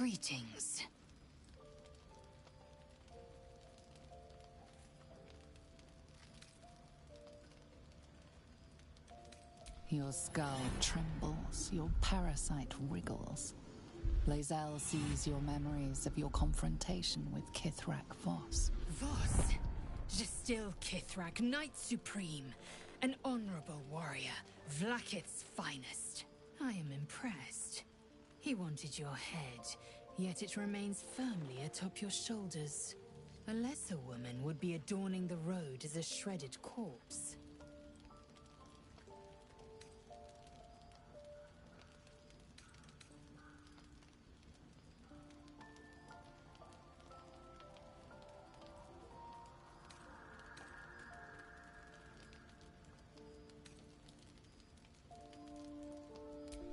Greetings. Your skull trembles, your parasite wriggles. Lae'zel sees your memories of your confrontation with Kithrak Voss. Voss? Justil Kithrak, Knight Supreme. An honorable warrior, Vlaakith's finest. I am impressed. He wanted your head, yet it remains firmly atop your shoulders. A lesser woman would be adorning the road as a shredded corpse.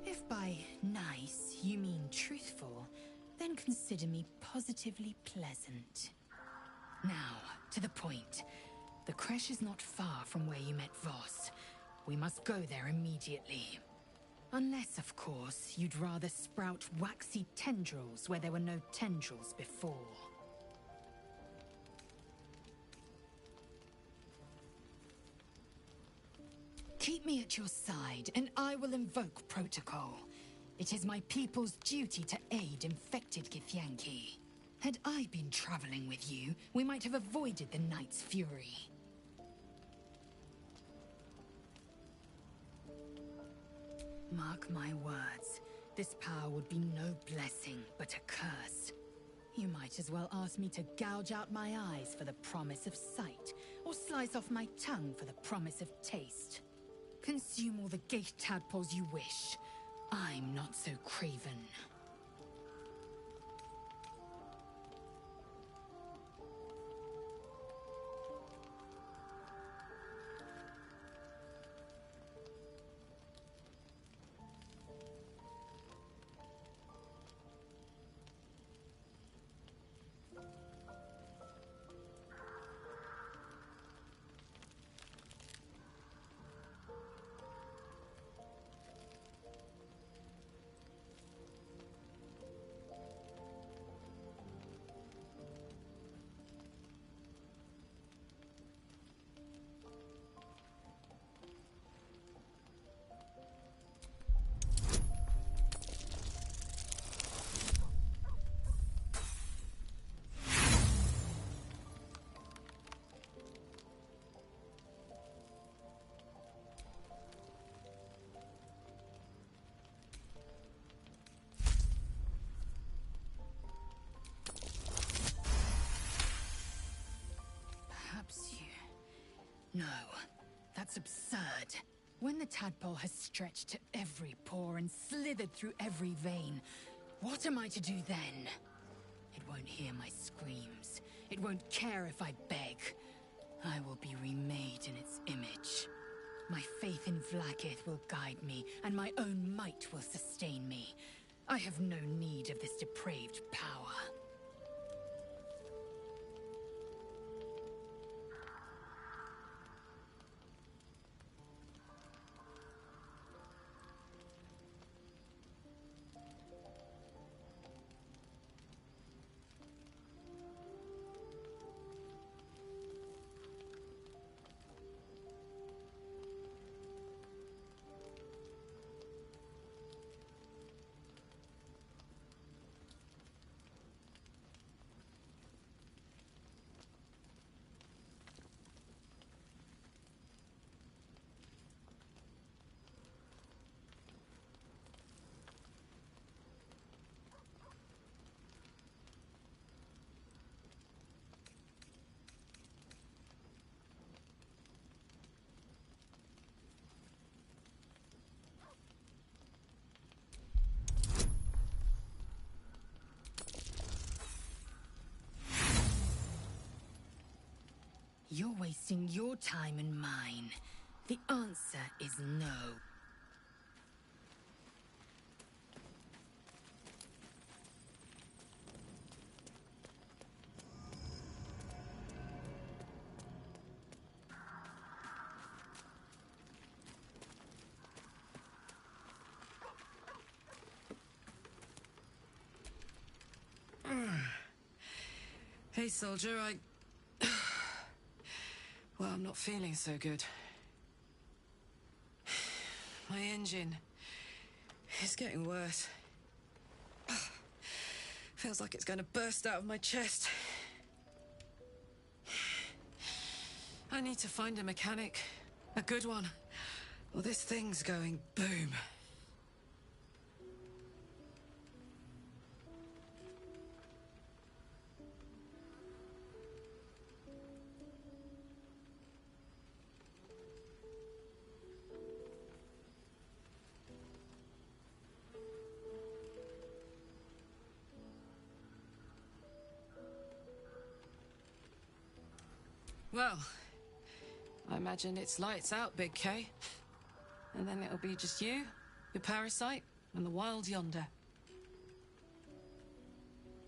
If by nice you mean truthful, then consider me positively pleasant. Now, to the point. The creche is not far from where you met Voss. We must go there immediately. Unless, of course, you'd rather sprout waxy tendrils where there were no tendrils before. Keep me at your side, and I will invoke protocol. It is my people's duty to aid infected Githyanki. Had I been traveling with you, we might have avoided the Knight's fury. Mark my words, this power would be no blessing, but a curse. You might as well ask me to gouge out my eyes for the promise of sight, or slice off my tongue for the promise of taste. Consume all the gate tadpoles you wish. I'm not so craven. No, that's absurd. When the tadpole has stretched to every pore and slithered through every vein, what am I to do then? It won't hear my screams. It won't care if I beg. I will be remade in its image. My faith in Vlaakith will guide me, and my own might will sustain me. I have no need of this depraved power. You're wasting your time and mine. The answer is no. Hey, soldier, well, I'm not feeling so good. My engine is getting worse. Feels like it's going to burst out of my chest. I need to find a mechanic. A good one. Or this thing's going boom. Well, I imagine it's lights out, Big K. And then it'll be just you, your parasite, and the wild yonder.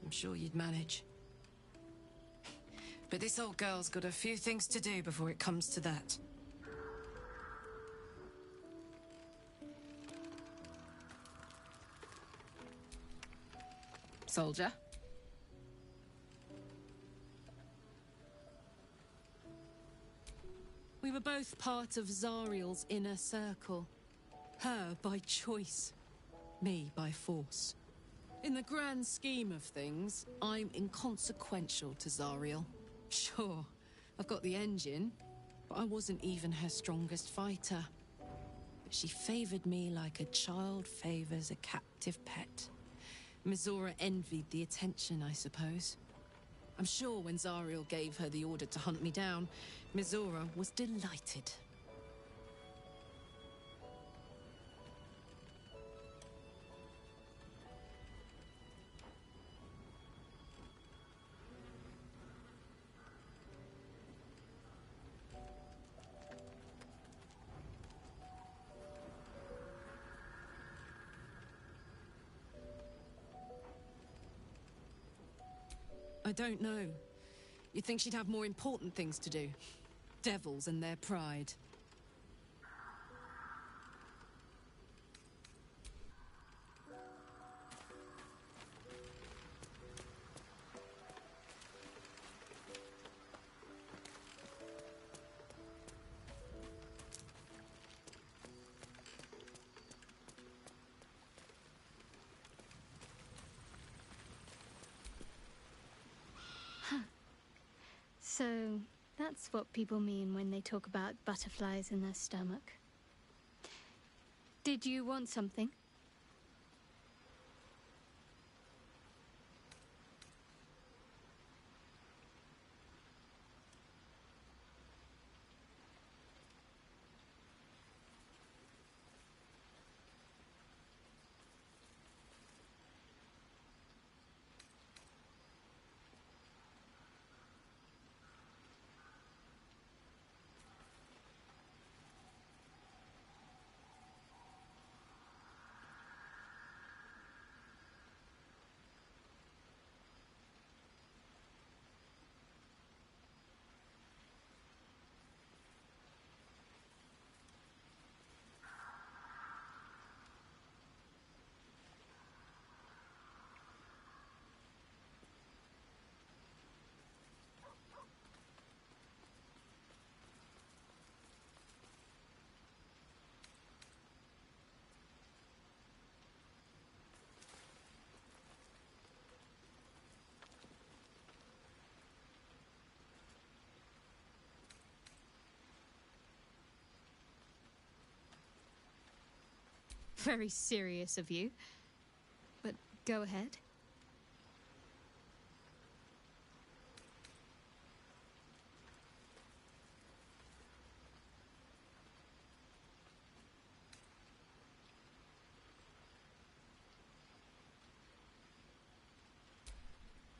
I'm sure you'd manage. But this old girl's got a few things to do before it comes to that. Soldier? We were both part of Zariel's inner circle. Her by choice, me by force. In the grand scheme of things, I'm inconsequential to Zariel. Sure, I've got the engine, but I wasn't even her strongest fighter. But she favored me like a child favors a captive pet. Mizora envied the attention, I suppose. I'm sure when Zariel gave her the order to hunt me down, Mizora was delighted. I don't know. You'd think she'd have more important things to do. Devils and their pride. So, that's what people mean when they talk about butterflies in their stomach. Did you want something? Very serious of you. But go ahead.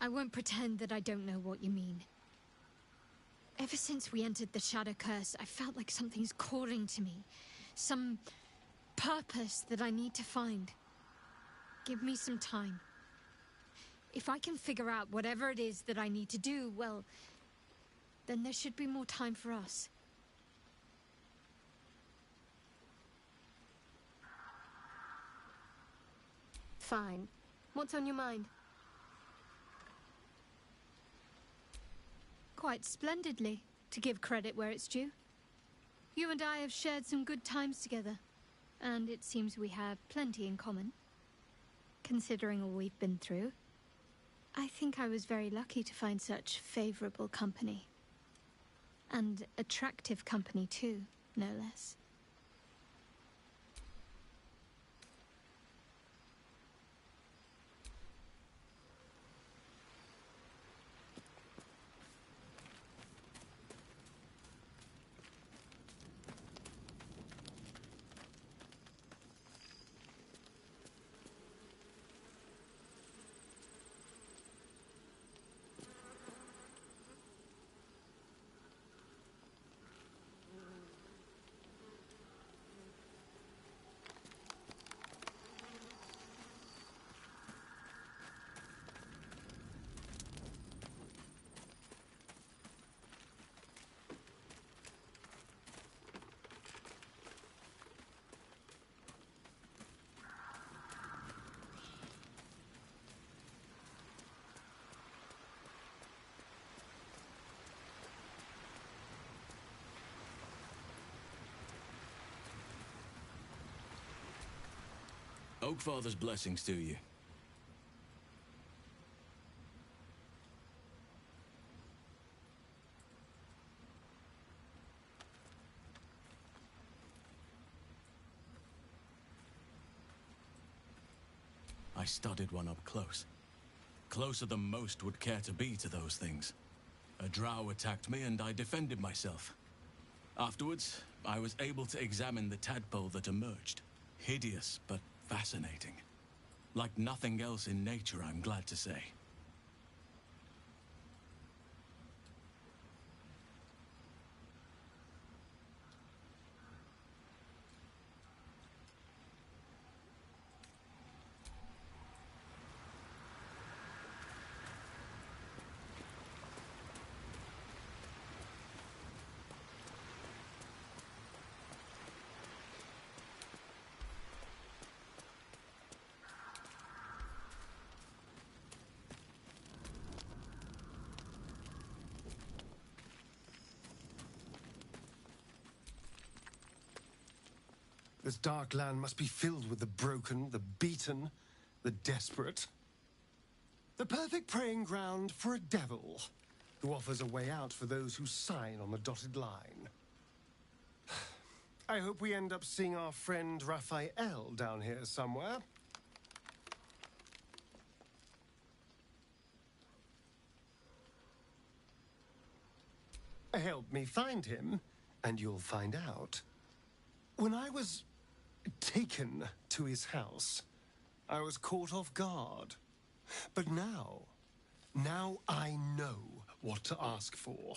I won't pretend that I don't know what you mean. Ever since we entered the Shadow Curse, I felt like something's calling to me. Some purpose that I need to find. Give me some time. If I can figure out whatever it is that I need to do, well, then there should be more time for us. Fine. What's on your mind? quite splendidly, to give credit where it's due. You and I have shared some good times together, and it seems we have plenty in common. Considering all we've been through, I think I was very lucky to find such favorable company. And attractive company too, no less. Oakfather's blessings to you. I studied one up close. Closer than most would care to be to those things. A drow attacked me and I defended myself. Afterwards, I was able to examine the tadpole that emerged. Hideous, but fascinating. Like nothing else in nature, I'm glad to say. This dark land must be filled with the broken, the beaten, the desperate. The perfect preying ground for a devil who offers a way out for those who sign on the dotted line. I hope we end up seeing our friend Raphael down here somewhere. Help me find him, and you'll find out. When I was taken to his house, I was caught off guard. But now I know what to ask for.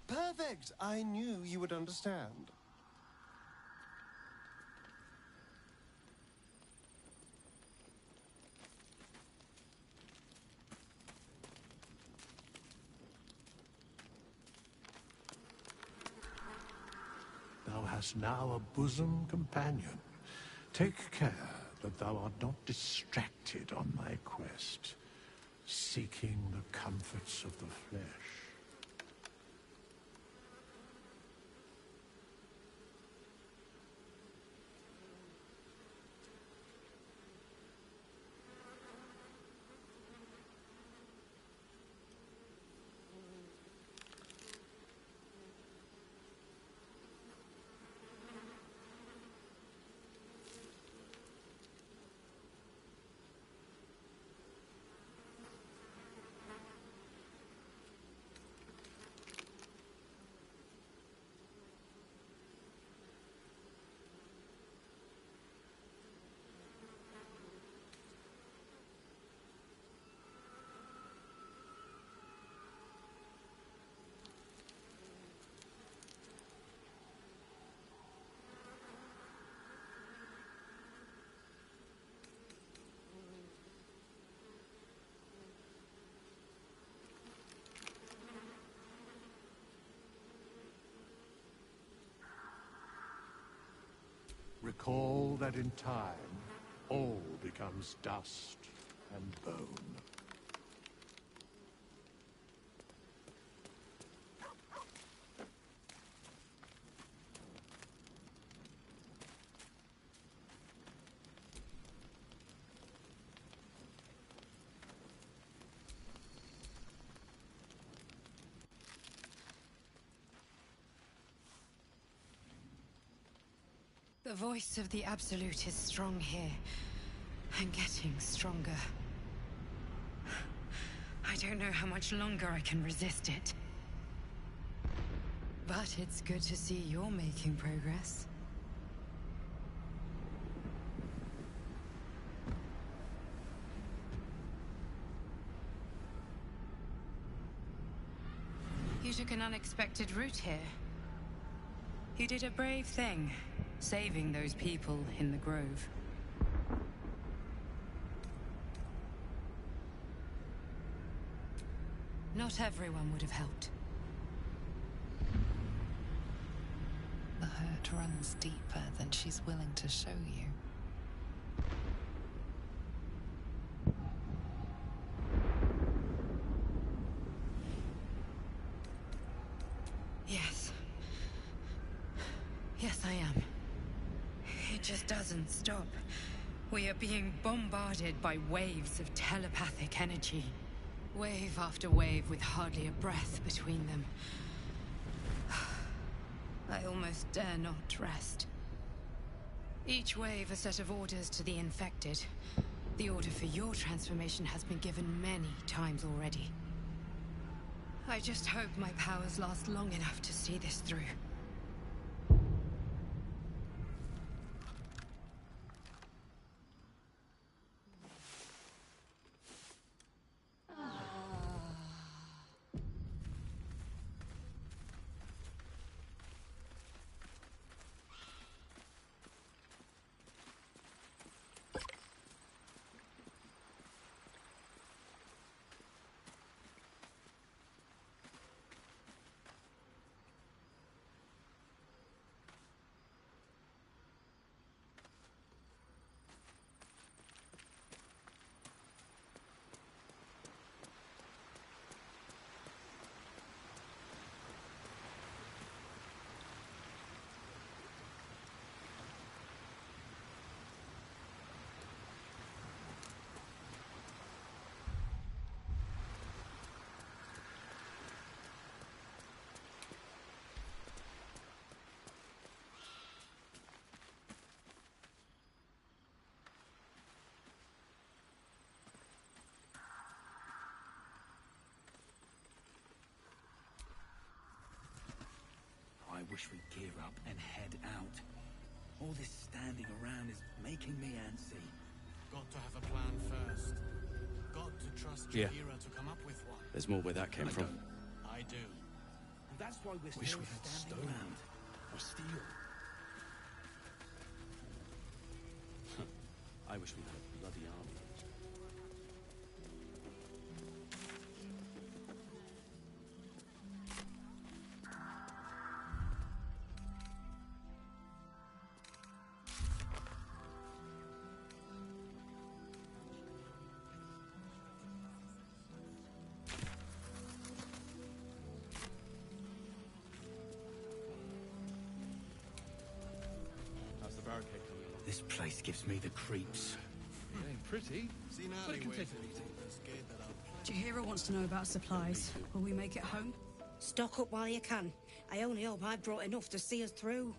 Perfect! I knew you would understand. Thou hast now a bosom companion. Take care that thou art not distracted on thy quest, seeking the comforts of the flesh. Recall that in time, all becomes dust and bone. The voice of the Absolute is strong here, and getting stronger. I don't know how much longer I can resist it. But it's good to see you're making progress. You took an unexpected route here. You did a brave thing, saving those people in the grove. Not everyone would have helped. The hurt runs deeper than she's willing to show you. Yes. Yes, I am. It just doesn't stop. We are being bombarded by waves of telepathic energy. Wave after wave with hardly a breath between them. I almost dare not rest. Each wave a set of orders to the infected. The order for your transformation has been given many times already. I just hope my powers last long enough to see this through. I wish we'd gear up and head out. All this standing around is making me antsy. Got to have a plan first. Got to trust Yeah. Jaheira to come up with one. There's more where that came from. I do. And that's why we're Wish still we had standing stone. around. Or steel. I wish we had a bloody army. How's the barricade coming along? This place gives me the creeps. It ain't pretty. Seen But it can take alleyways. it easy. Scared that I'll Jaheira wants to know about supplies. Will we make it home? Stock up while you can. I only hope I brought enough to see us through.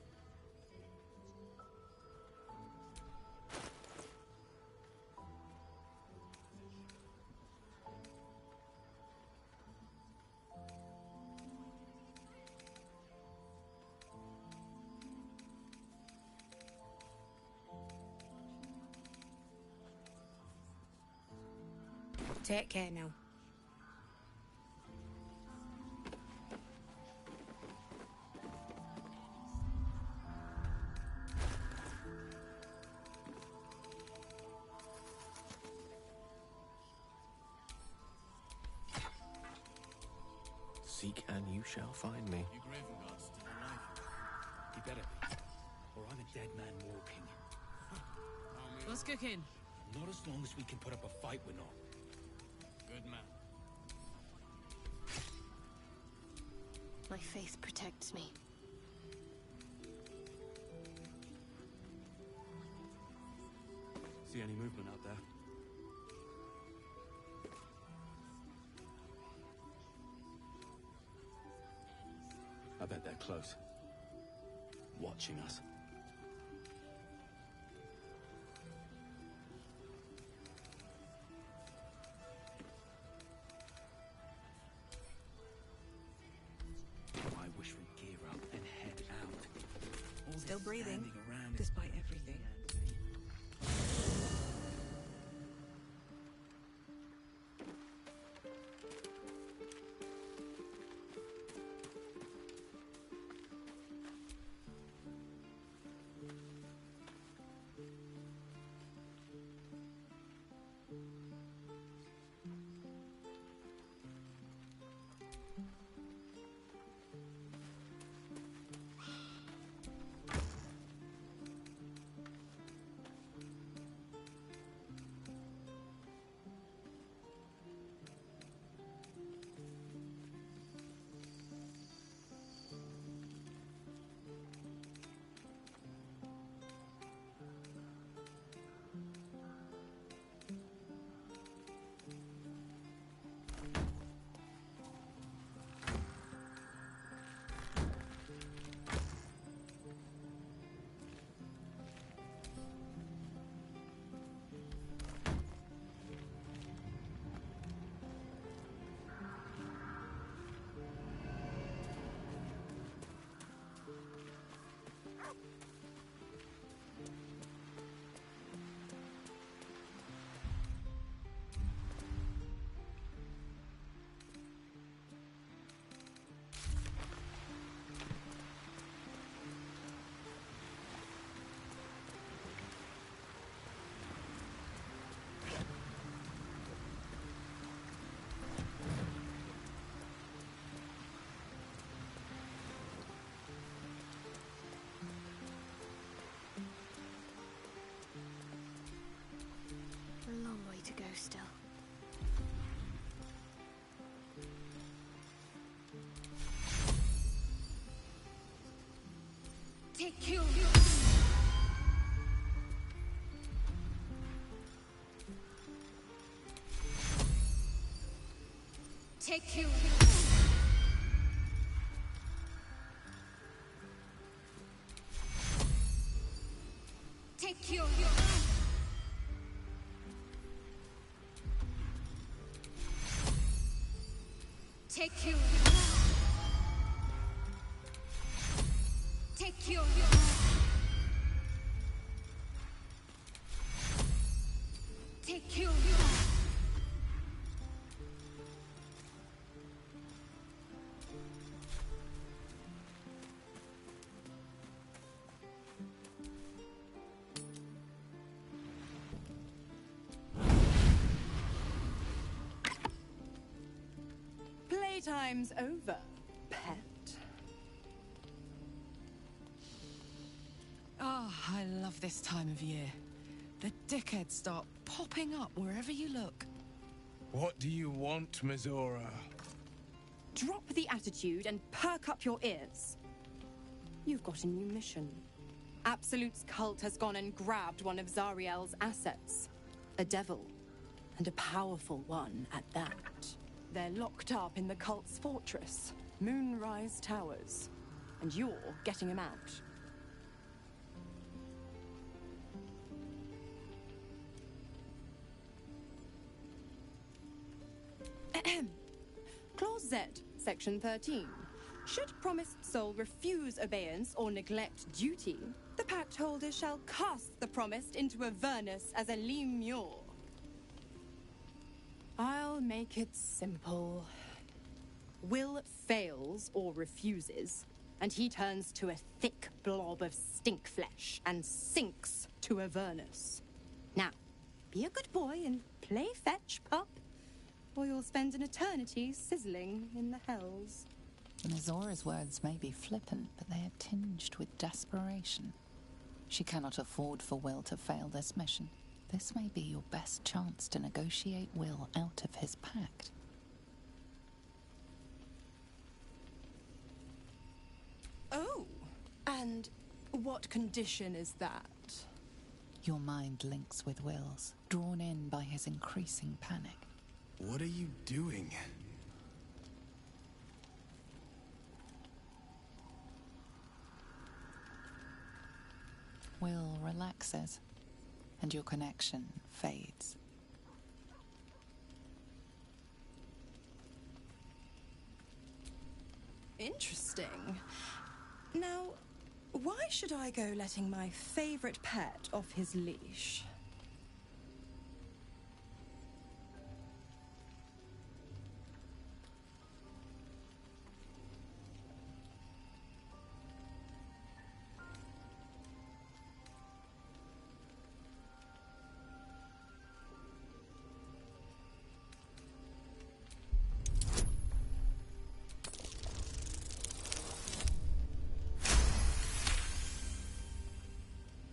Take care now. Seek and you shall find me. You Graven Guards still alive. He better be, or I'm a dead man walking. What's cooking? Not as long as we can put up a fight, we're not. Good man. My faith protects me. See any movement out there? I bet they're close. Watching us. I wish we'd gear up and head out. All this Still breathing, standing around despite everything. A long way to go still. Take you. Take you. Take you. Take you. Take you. Take you. Playtime's over, pet. Oh, I love this time of year. The dickheads start popping up wherever you look. What do you want, Mizora? Drop the attitude and perk up your ears. You've got a new mission. Absolute's cult has gone and grabbed one of Zariel's assets. A devil. And a powerful one at that. They're locked up in the cult's fortress, Moonrise Towers. And you're getting them out. Clause Z, Section 13. Should promised soul refuse obeyance or neglect duty, the pact holder shall cast the promised into Avernus as a lemure. I'll make it simple. Will fails or refuses, and he turns to a thick blob of stink flesh and sinks to Avernus. Now, be a good boy and play fetch, pup, or you'll spend an eternity sizzling in the hells. Mizora's words may be flippant, but they are tinged with desperation. She cannot afford for Will to fail this mission. This may be your best chance to negotiate Will out of his pact. Oh, and what condition is that? Your mind links with Will's, drawn in by his increasing panic. What are you doing? Will relaxes, and your connection fades. Interesting. Now, why should I go letting my favorite pet off his leash?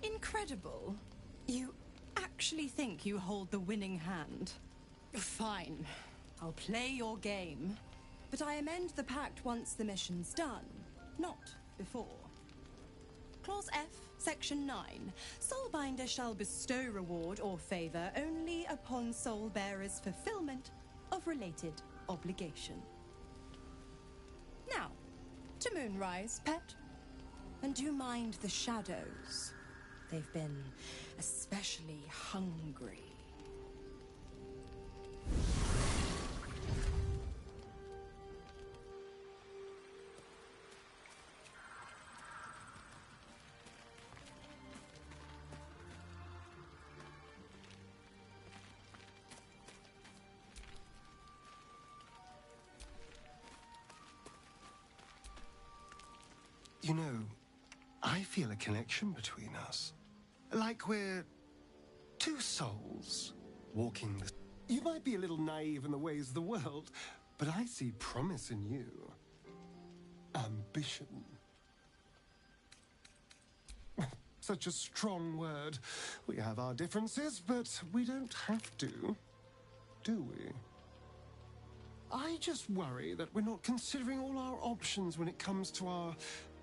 Incredible. You actually think you hold the winning hand? Fine. I'll play your game. But I amend the pact once the mission's done, not before. Clause F, Section 9. Soulbinder shall bestow reward or favor only upon soul-bearer's fulfillment of related obligation. Now, to Moonrise, pet. And do mind the shadows. They've been especially hungry. You know, I feel a connection between us. Like we're two souls walking the... You might be a little naive in the ways of the world, but I see promise in you. Ambition. Such a strong word. We have our differences, but we don't have to, do we? I just worry that we're not considering all our options when it comes to our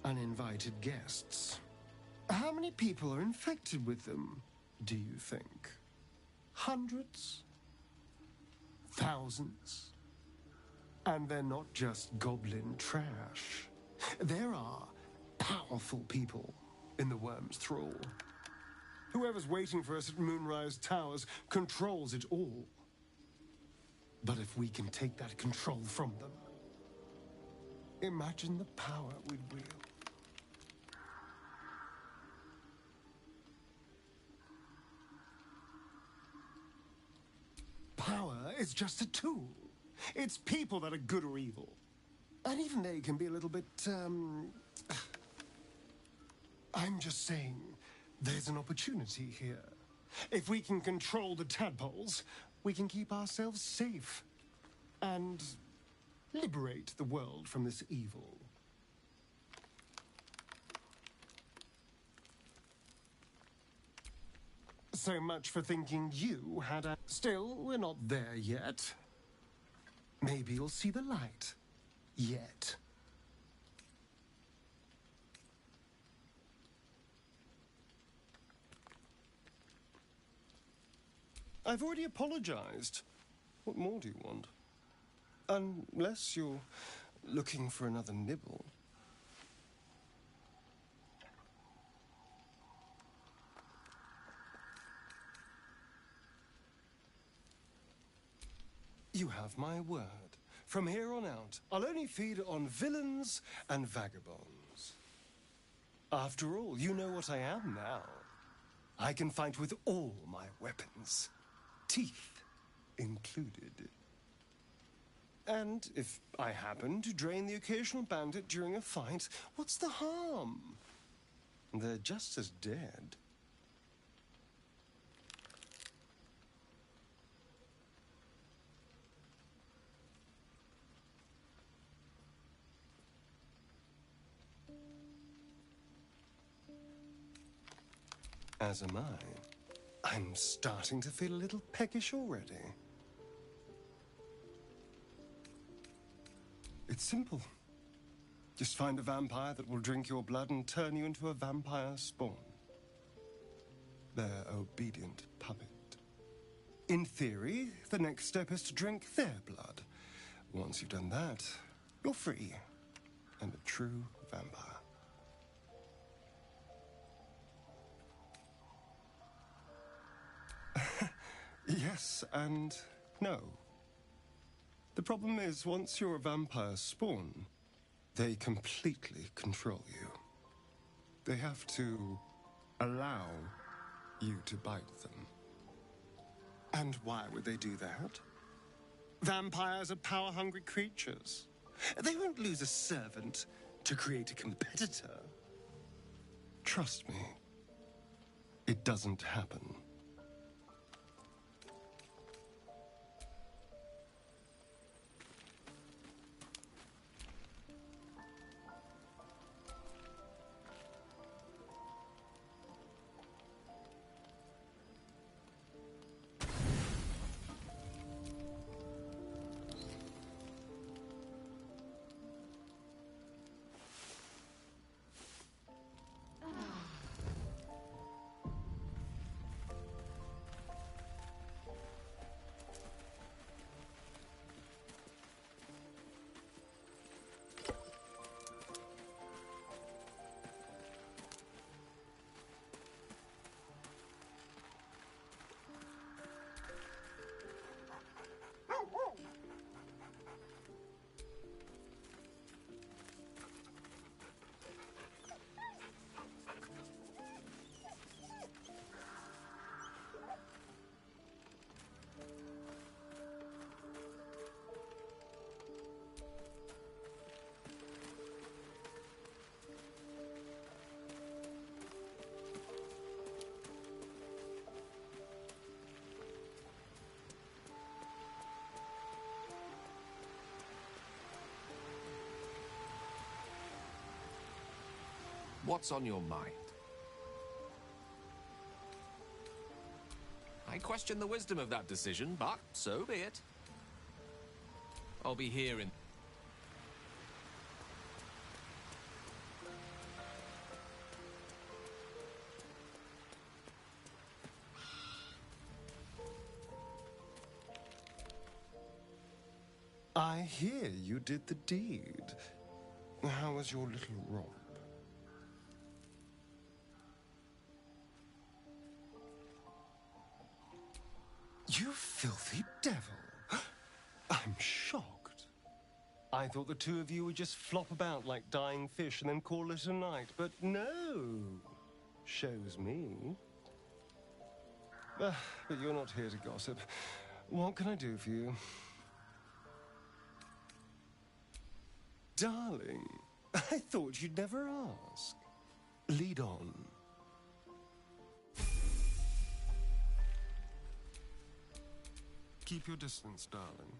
uninvited guests. How many people are infected with them, do you think? Hundreds? Thousands? And they're not just goblin trash. There are powerful people in the Worm's thrall. Whoever's waiting for us at Moonrise Towers controls it all. But if we can take that control from them, imagine the power we'd wield. Power is just a tool. It's people that are good or evil. And even they can be a little bit, I'm just saying, there's an opportunity here. If we can control the tadpoles, we can keep ourselves safe. And liberate the world from this evil. So much for thinking you had a... Still, we're not there yet. Maybe you'll see the light. Yet. I've already apologized. What more do you want? Unless you're looking for another nibble. You have my word. From here on out, I'll only feed on villains and vagabonds. After all, you know what I am now. I can fight with all my weapons, teeth included. And if I happen to drain the occasional bandit during a fight, what's the harm? They're just as dead. As am I. I'm starting to feel a little peckish already. It's simple. Just find a vampire that will drink your blood and turn you into a vampire spawn. Their obedient puppet. In theory, the next step is to drink their blood. Once you've done that, you're free and a true vampire. Yes and no. The problem is, once you're a vampire spawn, they completely control you. They have to allow you to bite them. And why would they do that? Vampires are power-hungry creatures. They won't lose a servant to create a competitor. Trust me, it doesn't happen. What's on your mind? I question the wisdom of that decision, but so be it. I'll be here in... I hear you did the deed. How was your little romp? You filthy devil! I'm shocked. I thought the two of you would just flop about like dying fish and then call it a night, but no! Shows me. But you're not here to gossip. What can I do for you? Darling, I thought you'd never ask. Lead on. Keep your distance, darling.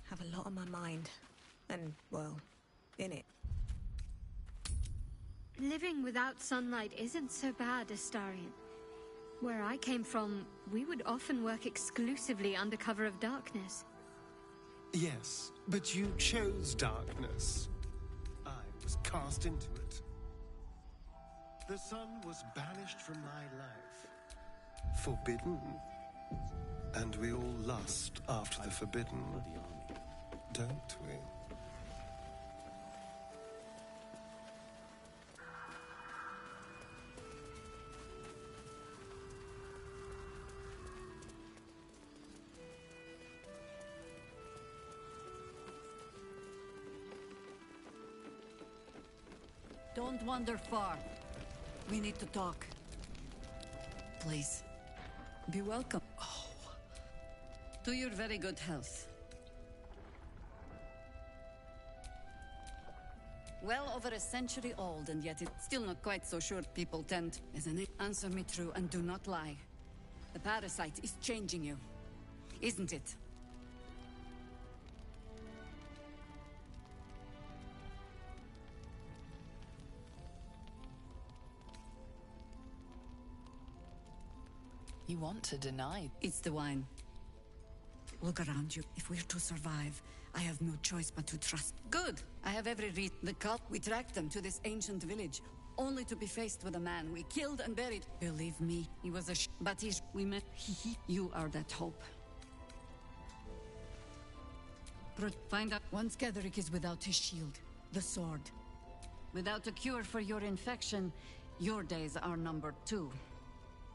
Have a lot on my mind. And, well, in it. Living without sunlight isn't so bad, Astarion. Where I came from, we would often work exclusively under cover of darkness. Yes, but you chose darkness. I was cast into it. The sun was banished from my life. Forbidden. And we all lust after the forbidden, don't we? Don't wander far. We need to talk. Please, be welcome. Oh. To your very good health. Well over a century old, and yet it's still not quite so sure people tend. Answer me true and do not lie. The parasite is changing you, isn't it? You want to deny? It's the wine. Look around you. If we're to survive, I have no choice but to trust. Good! I have every reason. The cult, we tracked them to this ancient village, only to be faced with a man we killed and buried. Believe me, he was a but we met. You are that hope. Find out. Once Ketheric is without his shield, the sword. Without a cure for your infection, your days are numbered too.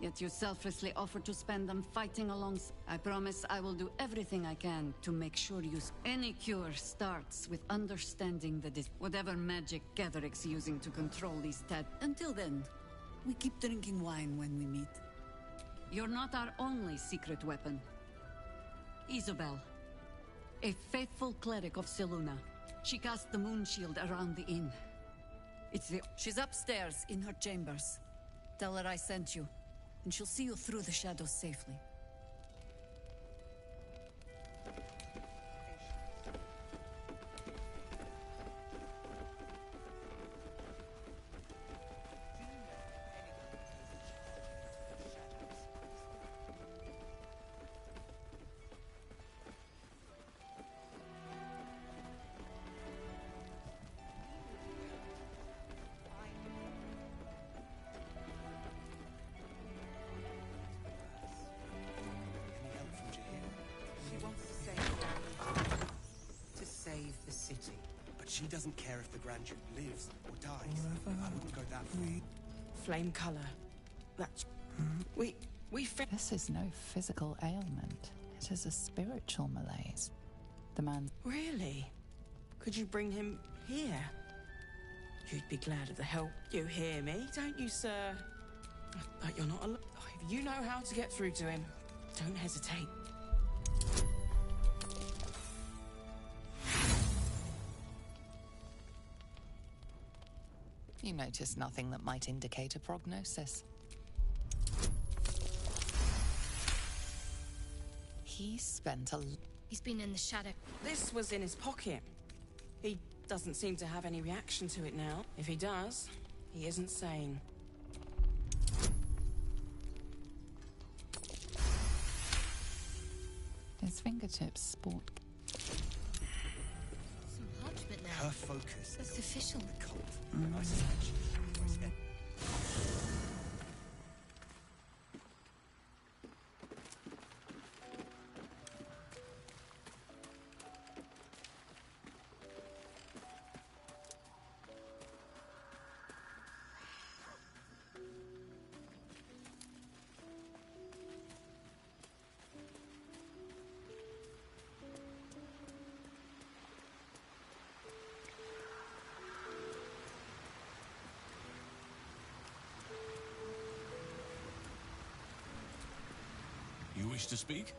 Yet you selflessly offer to spend them fighting alongside. I promise I will do everything I can to make sure you... Any cure starts with understanding the whatever magic Ketheric's using to control these Until then, we keep drinking wine when we meet. You're not our only secret weapon. Isabel, a faithful cleric of Seluna. She cast the moon shield around the inn. She's upstairs in her chambers. Tell her I sent you, and she'll see you through the shadows safely. She doesn't care if the Grand Duke lives or dies. I wouldn't go that far. Flame color. That's... This is no physical ailment. It is a spiritual malaise. The man... Really? Could you bring him here? You'd be glad of the help. You hear me, don't you, sir? But you're not alone. If you know how to get through to him, don't hesitate. You notice nothing that might indicate a prognosis. He spent a... He's been in the shadow. This was in his pocket. He doesn't seem to have any reaction to it now. If he does, he isn't sane. His fingertips sport... Her focus. That's official. The cult. Nice touch. You wish to speak?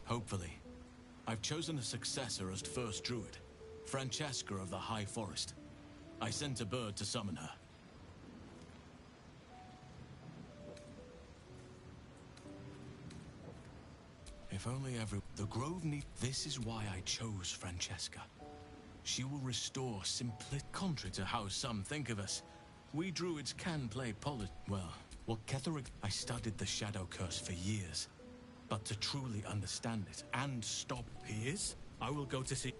Hopefully. I've chosen a successor as first druid, Francesca of the High Forest. I sent a bird to summon her. If only the Grove need. This is why I chose Francesca. She will restore contrary to how some think of us. We druids can play well, Ketheric, I studied the Shadow Curse for years. But to truly understand it and stop. He is? I will go to see.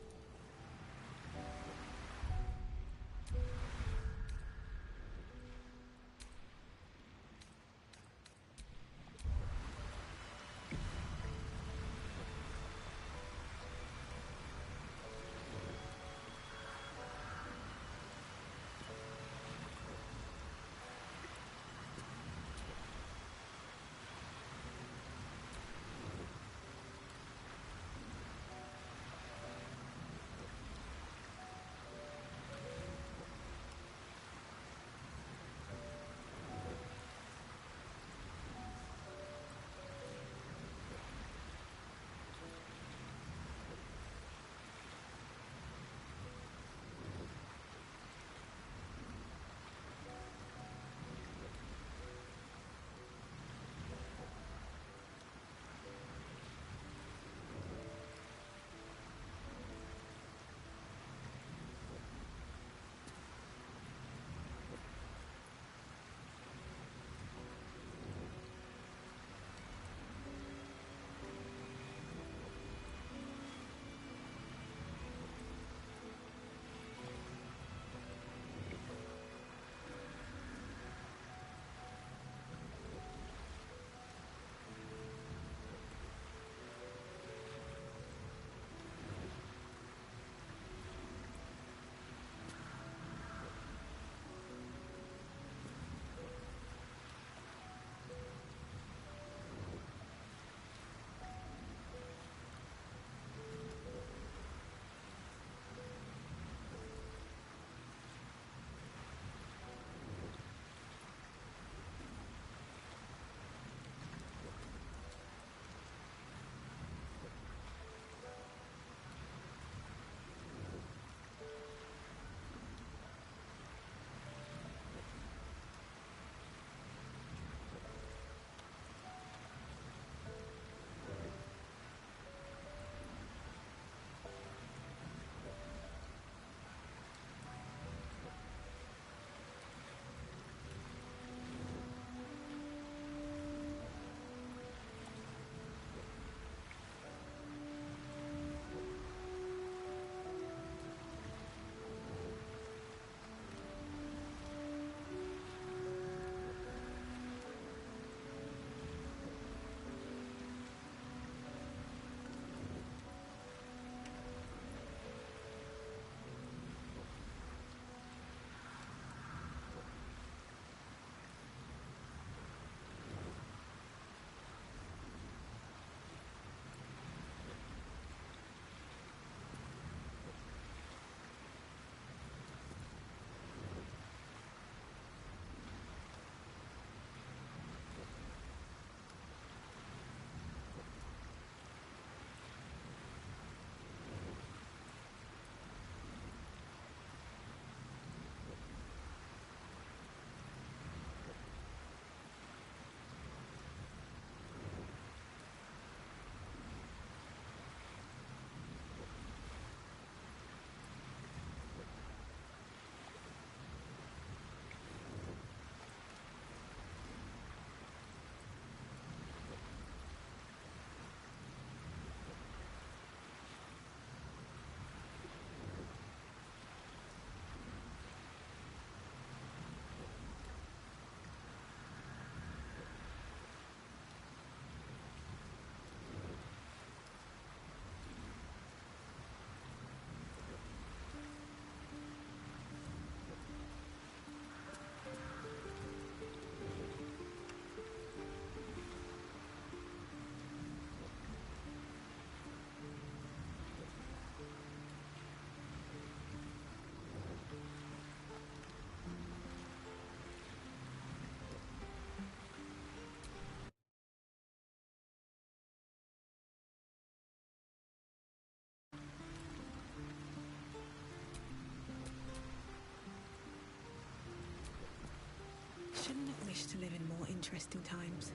Shouldn't have wished to live in more interesting times.